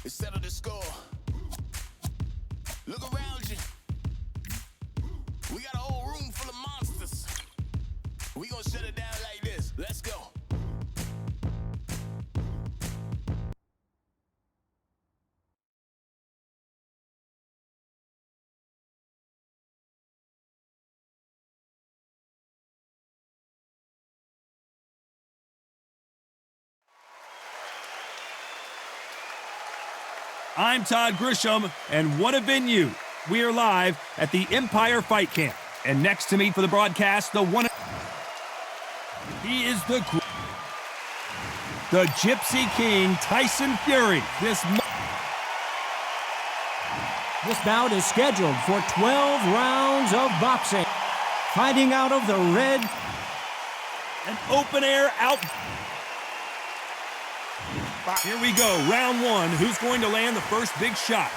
Settle the score. Look around you. We got a whole room full of monsters. We gonna shut it down like this. Let's go. I'm Todd Grisham, and what a venue. We are live at the Empire Fight Camp. And next to me for the broadcast, he is the Gypsy King, Tyson Fury. This bout is scheduled for 12 rounds of boxing. Fighting out of the red. An open-air out. Here we go, round one. Who's going to land the first big shot?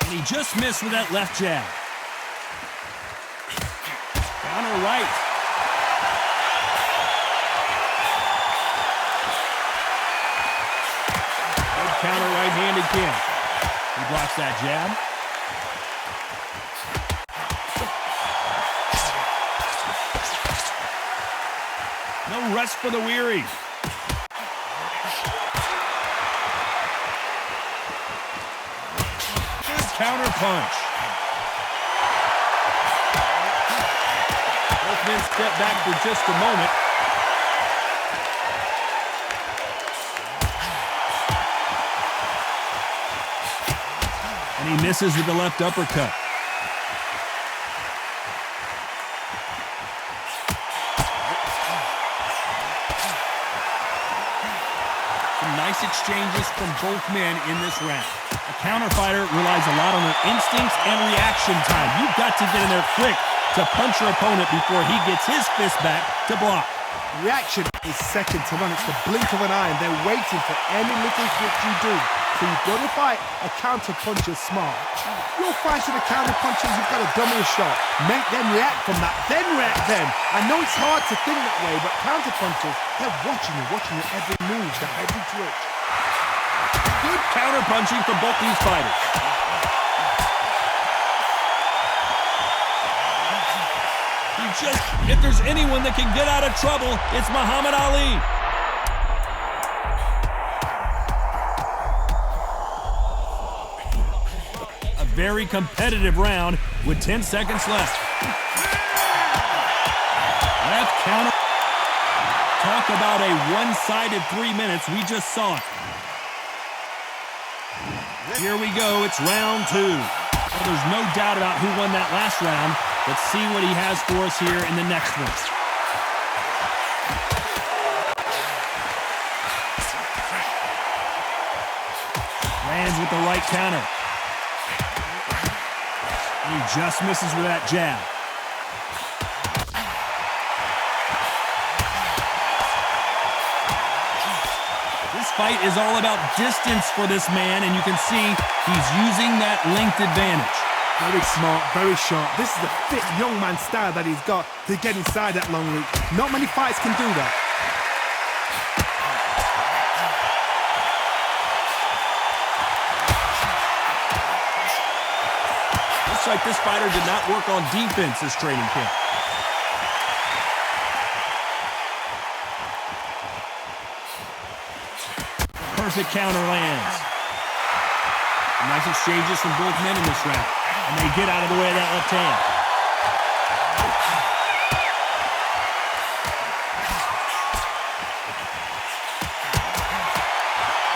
And he just missed with that left jab. Counter right. Good counter right hand again. He blocks that jab. No rest for the weary. Good counter punch. Both men step back for just a moment. And he misses with the left uppercut. Nice exchanges from both men in this round. A counter fighter relies a lot on their instincts and reaction time. You've got to get in there quick to punch your opponent before he gets his fist back to block. Reaction is second to none. It's the blink of an eye, and they're waiting for any little switch you do. So you've got to fight a counter puncher smart. You're fighting a counter puncher, you've got to dummy a shot. Make them react from that, then react then. I know it's hard to think that way, but counter punchers, they're watching your every move, their every twitch. Good counter punching from both these fighters. If there's anyone that can get out of trouble, it's Muhammad Ali. A very competitive round with 10 seconds left. Left counter. Talk about a one-sided 3 minutes. We just saw it. Here we go. It's round two. Well, there's no doubt about who won that last round. Let's see what he has for us here in the next one. Lands with the right counter. And he just misses with that jab. This fight is all about distance for this man, and you can see he's using that length advantage. Very smart, very sharp. This is a fit young man style that he's got to get inside that long reach. Not many fights can do that. Looks like this fighter did not work on defense this training camp. Perfect counter lands. Nice exchanges from both men in this round. And they get out of the way of that left hand.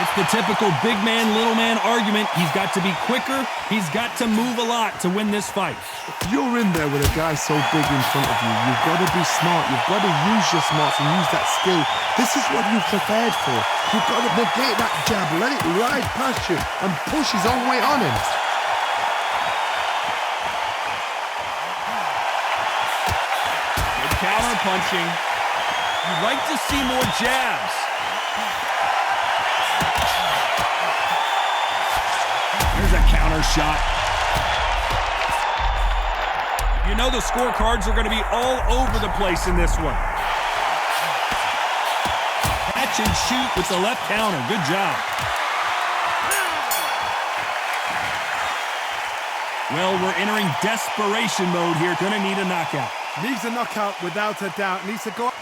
It's the typical big man, little man argument. He's got to be quicker. He's got to move a lot to win this fight. If you're in there with a guy so big in front of you, you've got to be smart. You've got to use your smarts and use that skill. This is what you've prepared for. You've got to negate that jab, let it ride past you, and push his own weight on him. Good counter punching. You'd like to see more jabs. There's a counter shot. You know the scorecards are going to be all over the place in this one. Catch and shoot with the left counter. Good job. Well, we're entering desperation mode here. Going to need a knockout. Needs a knockout without a doubt. Needs to go.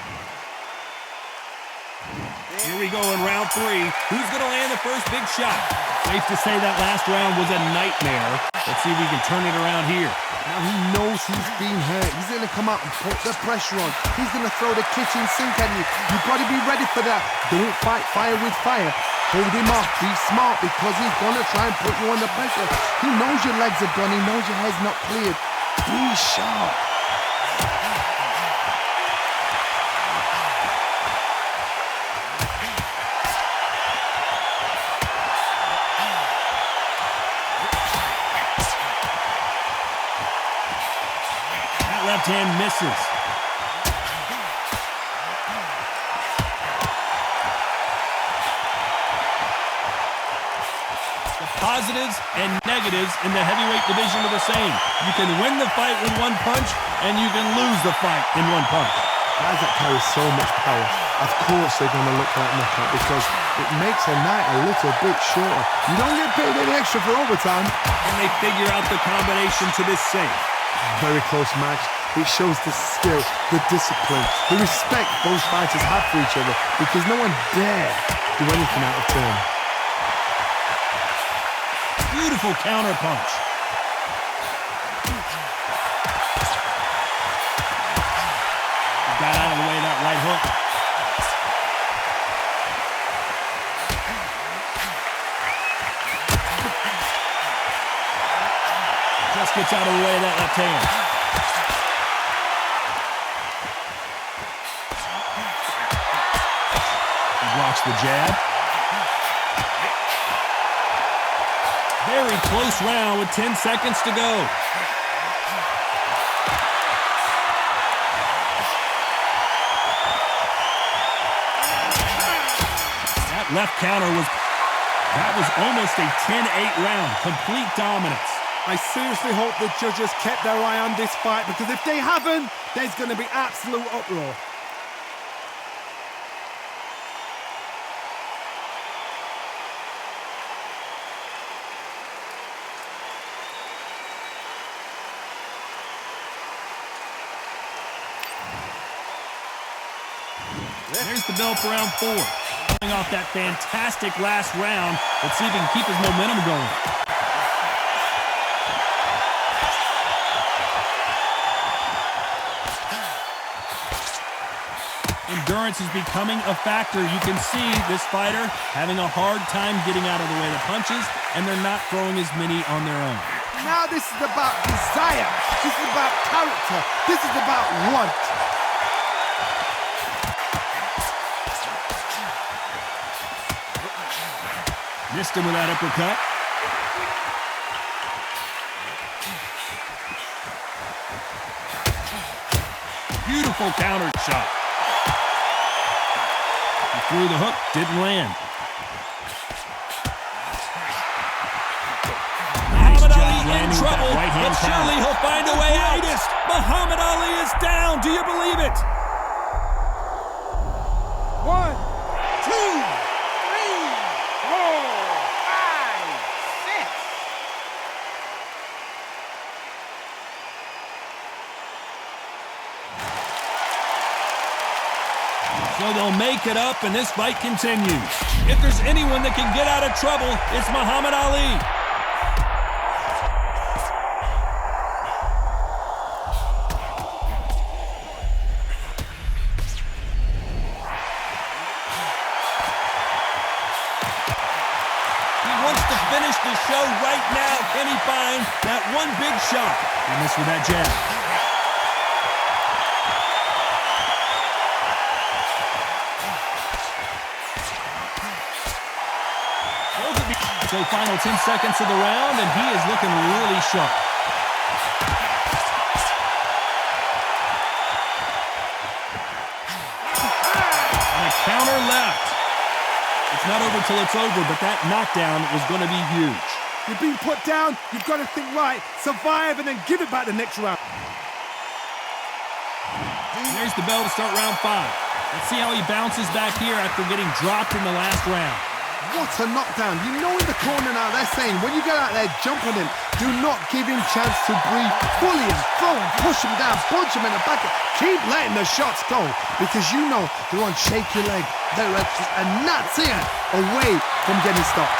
Here we go in round 3. Who's going to land the first big shot? Safe to say that last round was a nightmare. Let's see if we can turn it around here. Now he knows he's been hurt. He's going to come out and put the pressure on. He's going to throw the kitchen sink at you. You've got to be ready for that. Don't fight fire with fire. Hold him off. Be smart because he's going to try and put you under pressure. He knows your legs are done. He knows your head's not cleared. Be sharp. Left hand misses. The positives and negatives in the heavyweight division are the same. You can win the fight with one punch, and you can lose the fight in one punch. Guys that carry so much power, of course they're going to look for that knockout because it makes a night a little bit shorter. You don't get paid any extra for overtime. And they figure out the combination to this safe. Very close match. It shows the skill, the discipline, the respect both fighters have for each other because no one dare do anything out of turn. Beautiful counter punch. Got out of the way of that right hook. Just gets out of the way of that left hand. Blocks the jab. Very close round with 10 seconds to go. That left counter was almost a 10-8 round. Complete dominance. I seriously hope the judges kept their eye on this fight because if they haven't, there's going to be absolute uproar. There's the bell for round 4. Coming off that fantastic last round, let's see if he can keep his momentum going. Endurance is becoming a factor. You can see this fighter having a hard time getting out of the way of the punches, and they're not throwing as many on their own. Now this is about desire. This is about character. This is about want. Missed him with that uppercut. Beautiful counter shot. He threw the hook, didn't land. Muhammad Ali in trouble, but surely he'll find a way out. Muhammad Ali is down. Do you believe it? 1, 2, 3, 4, 5, 6. So they'll make it up, and this fight continues. If there's anyone that can get out of trouble, it's Muhammad Ali. He wants to finish the show right now. Can he find that one big shot? He missed with that jab. So final 10 seconds of the round, and he is looking really sharp. And a counter left. It's not over till it's over, but that knockdown is going to be huge. You've been put down, you've got to think right, survive, and then give it back the next round. There's the bell to start round 5. Let's see how he bounces back here after getting dropped in the last round. What a knockdown. You know in the corner now they're saying when you get out there, jump on him. Do not give him chance to breathe. Bully him, throw him, push him down, punch him in the back. Keep letting the shots go because you know they're on shaky leg. And that's it, away from getting stopped.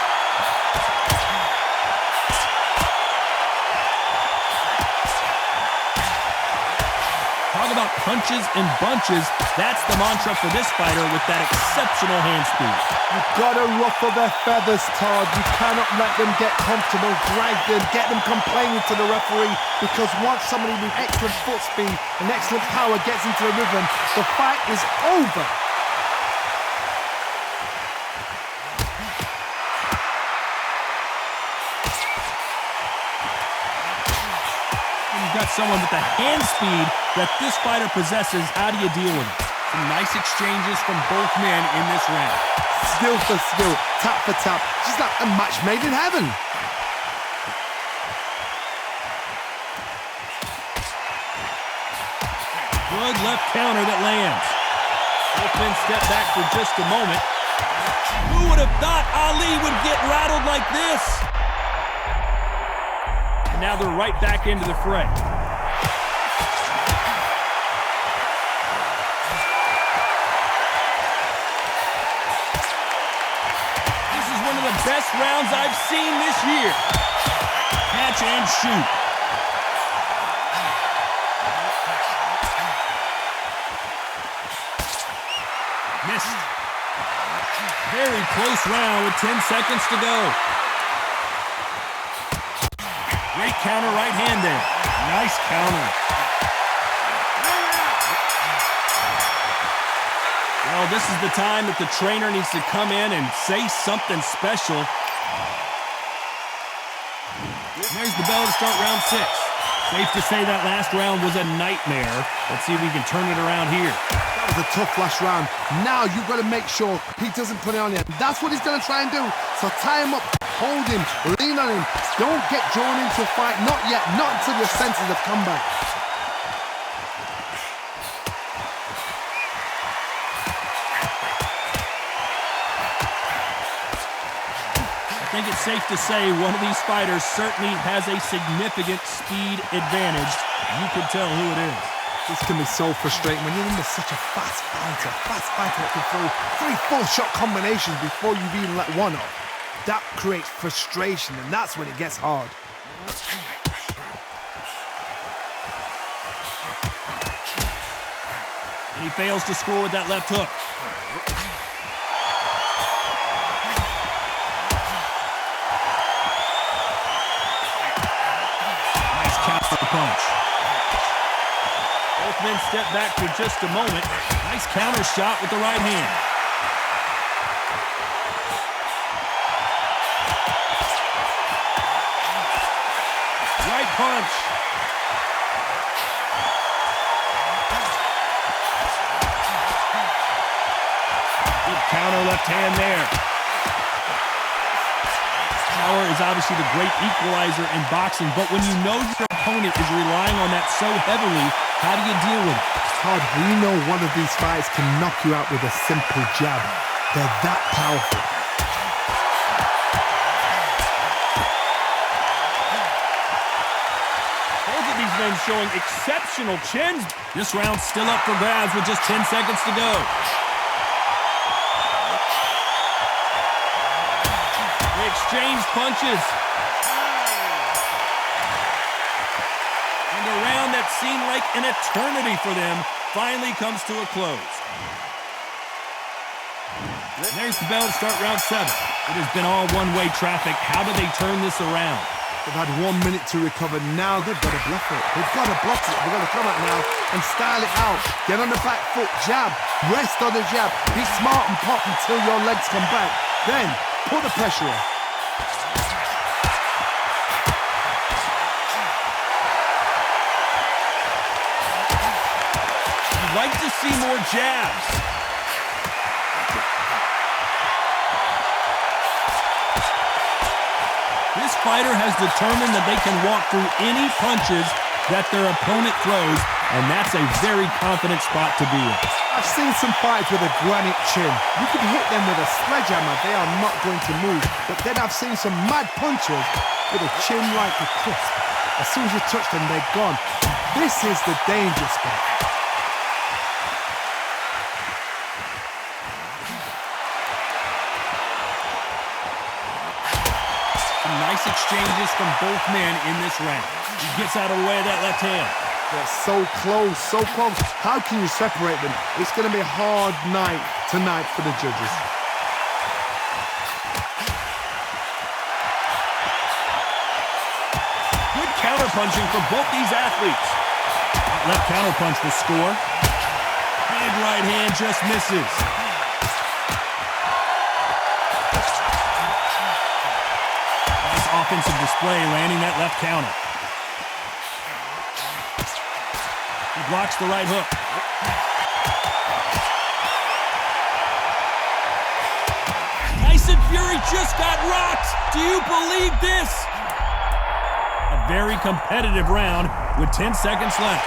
Talk about punches and bunches. That's the mantra for this fighter with that exceptional hand speed. You've got to ruffle their feathers, Todd. You cannot let them get comfortable, drag them, get them complaining to the referee, because once somebody with excellent foot speed and excellent power gets into the rhythm, the fight is over. Got someone with the hand speed that this fighter possesses. How do you deal with it? Some nice exchanges from both men in this round. Skill for skill, tap for tap, just like a match made in heaven. Good left counter that lands. Both men step back for just a moment. Who would have thought Ali would get rattled like this? Now they're right back into the fray. This is one of the best rounds I've seen this year. Catch and shoot. Missed. Very close round with 10 seconds to go. Great counter right hand there. Nice counter. Well, this is the time that the trainer needs to come in and say something special. There's the bell to start round 6. Safe to say that last round was a nightmare. Let's see if we can turn it around here. That was a tough last round. Now you've got to make sure he doesn't put it on you. That's what he's going to try and do. So tie him up, hold him, lean on him. Don't get drawn into a fight. Not yet. Not until your senses have come back. I think it's safe to say one of these fighters certainly has a significant speed advantage. You can tell who it is. This can be so frustrating when you're under such a fast fighter that can throw 3-4 shot combinations before you've even let one off. That creates frustration, and that's when it gets hard. And he fails to score with that left hook. Nice counter punch. Both men step back for just a moment. Nice counter shot with the right hand. Right punch. Good counter left hand there. Power is obviously the great equalizer in boxing, but when you know your opponent is relying on that so heavily, how do you deal with it? Todd, we know one of these fights can knock you out with a simple jab. They're that powerful. Both of these men showing exceptional chins. This round's still up for grabs with just 10 seconds to go. They exchange punches. And a round that seemed like an eternity for them finally comes to a close. There's the bell to start round 7. It has been all one-way traffic. How do they turn this around? They've had 1 minute to recover. Now they've got to bluff it. They've got to bluff it. They've got to come out now and style it out. Get on the back foot, jab, rest on the jab. Be smart and pop until your legs come back. Then put the pressure on. You'd like to see more jabs. This fighter has determined that they can walk through any punches that their opponent throws and that's a very confident spot to be in. I've seen some fighters with a granite chin. You can hit them with a sledgehammer, they are not going to move. But then I've seen some mad punchers with a chin like a crisp. As soon as you touch them, they're gone. This is the danger spot. Some nice exchanges from both men in this round. He gets out of the way of that left hand. They're so close, so close. How can you separate them? It's going to be a hard night tonight for the judges. Good counterpunching from both these athletes. That left counterpunch will score. Big right hand just misses. Nice offensive display, landing that left counter. He blocks the right hook. Tyson Fury just got rocked. Do you believe this? A very competitive round with 10 seconds left.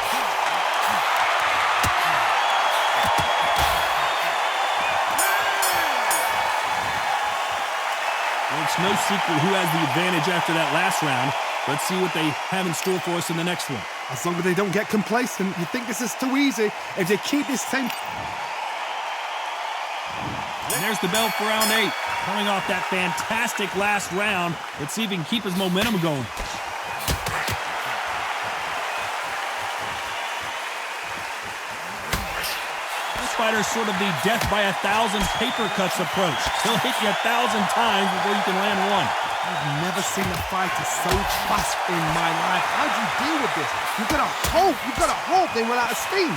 Well, it's no secret who has the advantage after that last round. Let's see what they have in store for us in the next one. As long as they don't get complacent, you think this is too easy. If they keep this same... And there's the bell for round 8. Coming off that fantastic last round. Let's see if he can keep his momentum going. This fighter's sort of the death by 1,000 paper cuts approach. He'll hit you 1,000 times before you can land one. I've never seen a fighter so fast in my life. How do you deal with this? You've got to hope they run out of steam.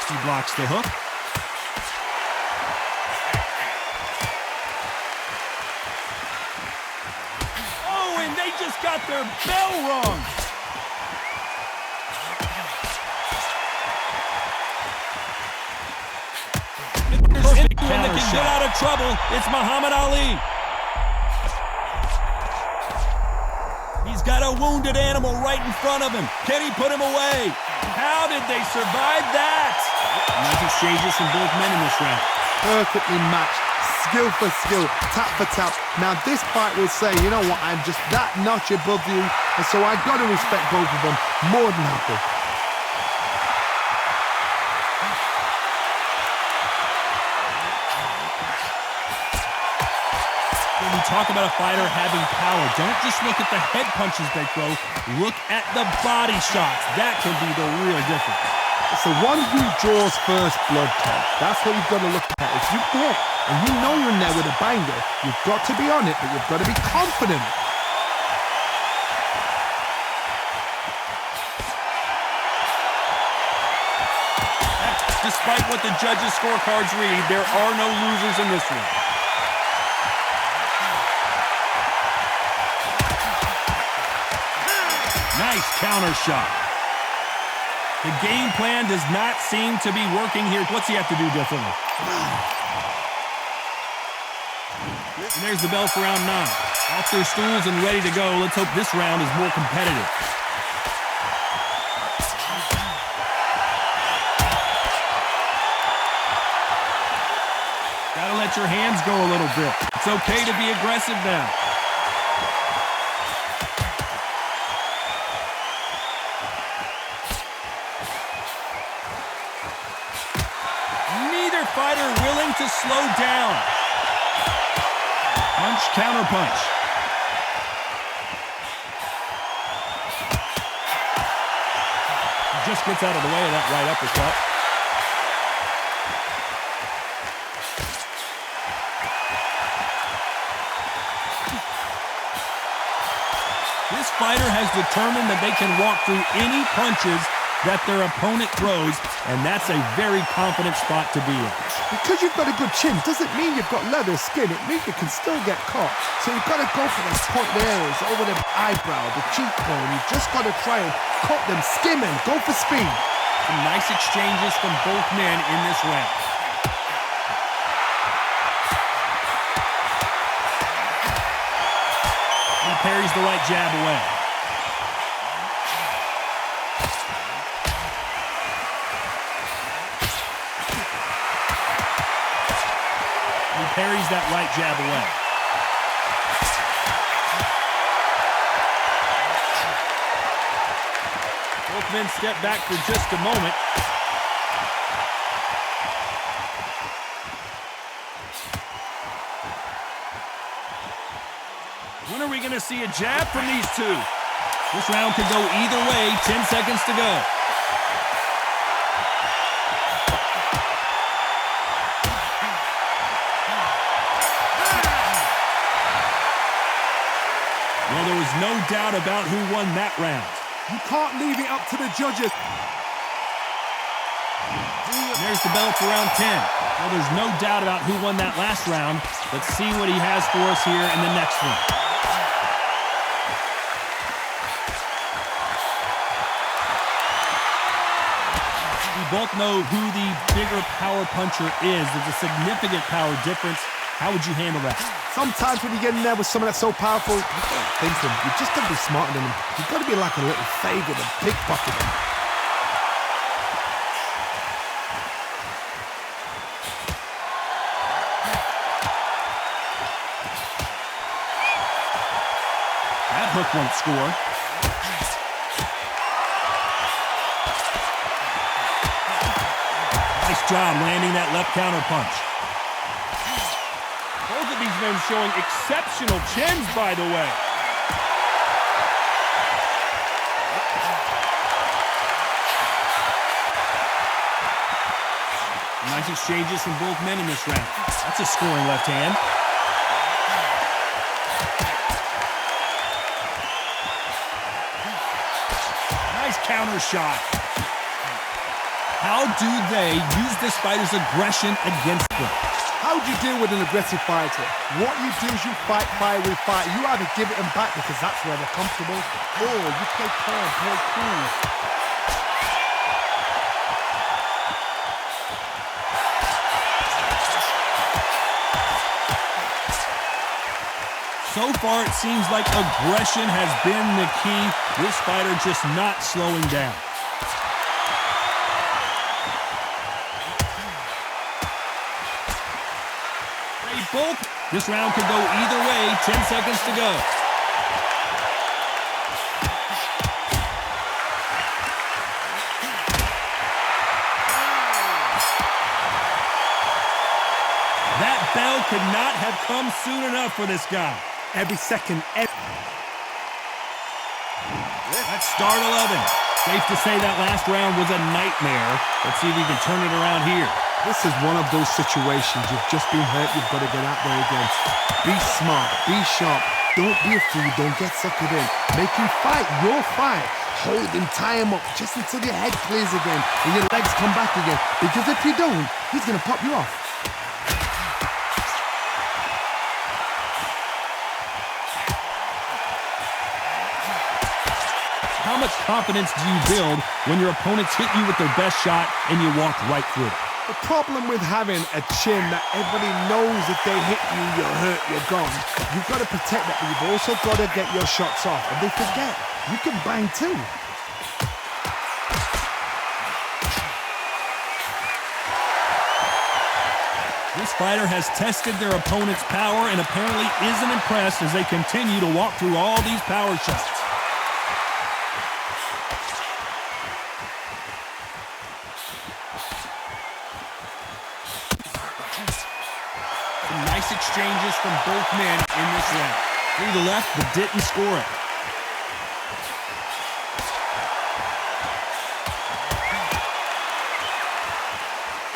He blocks the hook. Oh, and they just got their bell rung. Perfect anyone that can get out of trouble, it's Muhammad Ali. He's got a wounded animal right in front of him. Can he put him away? How did they survive that? Nice exchanges from both men in this round. Perfectly matched, skill for skill, tap for tap. Now this fight will say, you know what, I'm just that notch above you, and so I've got to respect both of them more than happy. When we talk about a fighter having power, don't just look at the head punches they throw. Look at the body shots. That can be the real difference. It's the one who draws first blood, Tom. That's what you've got to look at. If you hit and you know you're in there with a banger, you've got to be on it, but you've got to be confident. Despite what the judges' scorecards read, there are no losers in this one. Nice counter shot. The game plan does not seem to be working here. What's he have to do differently? And there's the bell for round 9. Off their stools and ready to go. Let's hope this round is more competitive. Gotta let your hands go a little bit. It's okay to be aggressive now. Fighter willing to slow down. Punch, counter punch. He just gets out of the way of that right uppercut. This fighter has determined that they can walk through any punches that their opponent throws, and that's a very confident spot to be in. Because you've got a good chin doesn't mean you've got leather skin. It means you can still get caught. So you've got to go for those pointed areas over the eyebrow, the cheekbone. You've just got to try and cut them, skim them, go for speed. Some nice exchanges from both men in this round. parries the right jab away. He parries that right jab away. Both men step back for just a moment. When are we going to see a jab from these two? This round could go either way. 10 seconds to go. Well, there was no doubt about who won that round. You can't leave it up to the judges. There's the bell for round 10. Well, there's no doubt about who won that last round. Let's see what he has for us here in the next one. We both know who the bigger power puncher is. There's a significant power difference. How would you handle that? Sometimes when you get in there with someone that's so powerful, thinking, you just got to be smarter than him. You've got to be like a little faggot and pickpocket him. That hook won't score. Nice job landing that left counter punch. Both of these men showing exceptional chins, by the way. Nice exchanges from both men in this round. That's a scoring left hand. Nice counter shot. How do they use this fighter's aggression against them? How do you deal with an aggressive fighter? What you do is you fight fire with fire. You either give it them back because that's where they're comfortable, or you play calm, play cool. So far, it seems like aggression has been the key. This fighter just not slowing down. Both. This round could go either way. 10 seconds to go. That bell could not have come soon enough for this guy. Every second. That's start 11. Safe to say that last round was a nightmare. Let's see if he can turn it around here. This is one of those situations. You've just been hurt. You've got to get out there again. Be smart. Be sharp. Don't be a fool. Don't get suckered in. Make him fight your fight. Hold him, tie him up just until your head clears again and your legs come back again. Because if you don't, he's going to pop you off. How much confidence do you build when your opponents hit you with their best shot and you walk right through it? The problem with having a chin that everybody knows if they hit you, you're hurt, you're gone. You've got to protect that, but you've also got to get your shots off. And they forget, you can bang too. This fighter has tested their opponent's power and apparently isn't impressed as they continue to walk through all these power shots. Nice exchanges from both men in this round. Through the left, but didn't score it.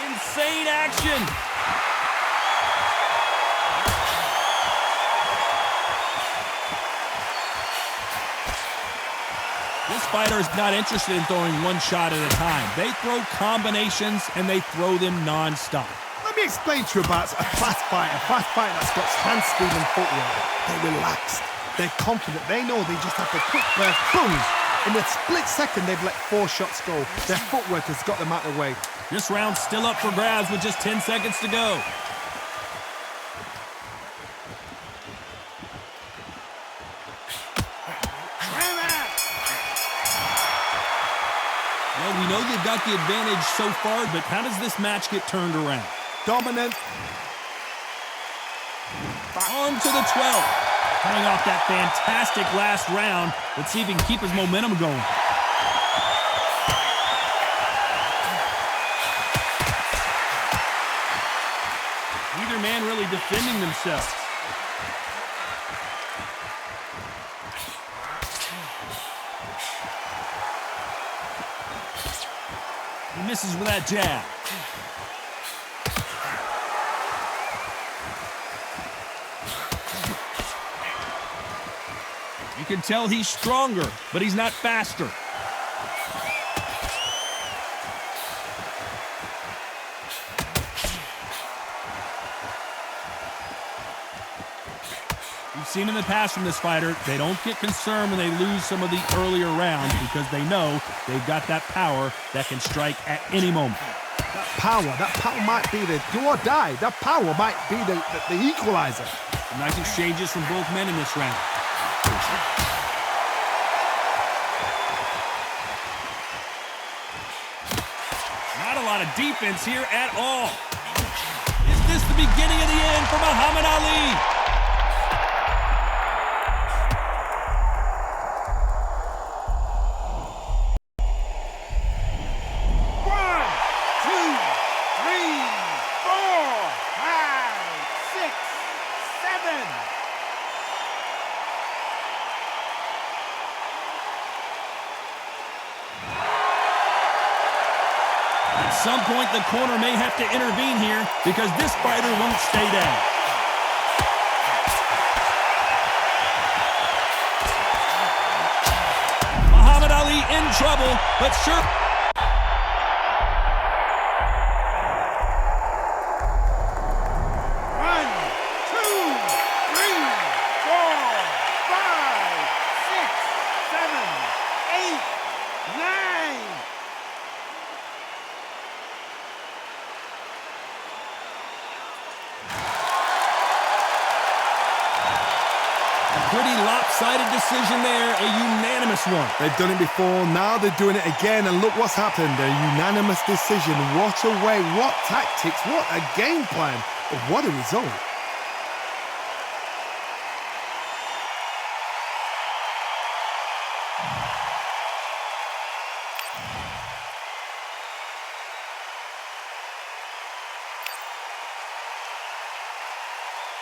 Insane action. This fighter is not interested in throwing one shot at a time. They throw combinations and they throw them non-stop. Let me explain to you about a fast fighter that's got hand speed and footwork. They're relaxed, they're confident, they know they just have to quick burst, boom! In a split second, they've let 4 shots go. Their footwork has got them out of the way. This round's still up for grabs with just 10 seconds to go. round. We know you've got the advantage so far, but how does this match get turned around? Dominant. On to the 12th. Coming off that fantastic last round. Let's see if he can keep his momentum going. Neither man really defending themselves. He misses with that jab. You can tell he's stronger, but he's not faster. We've seen in the past from this fighter, they don't get concerned when they lose some of the earlier rounds because they know they've got that power that can strike at any moment. That power might be the do or die. That power might be the equalizer. Some nice exchanges from both men in this round. Not a lot of defense here at all. Is this the beginning of the end for Muhammad Ali? At some point, the corner may have to intervene here because this fighter won't stay down. Muhammad Ali in trouble, but sure. Pretty lopsided decision there, a unanimous one. They've done it before, now they're doing it again, and look what's happened. A unanimous decision. What a way, what tactics, what a game plan, what a result.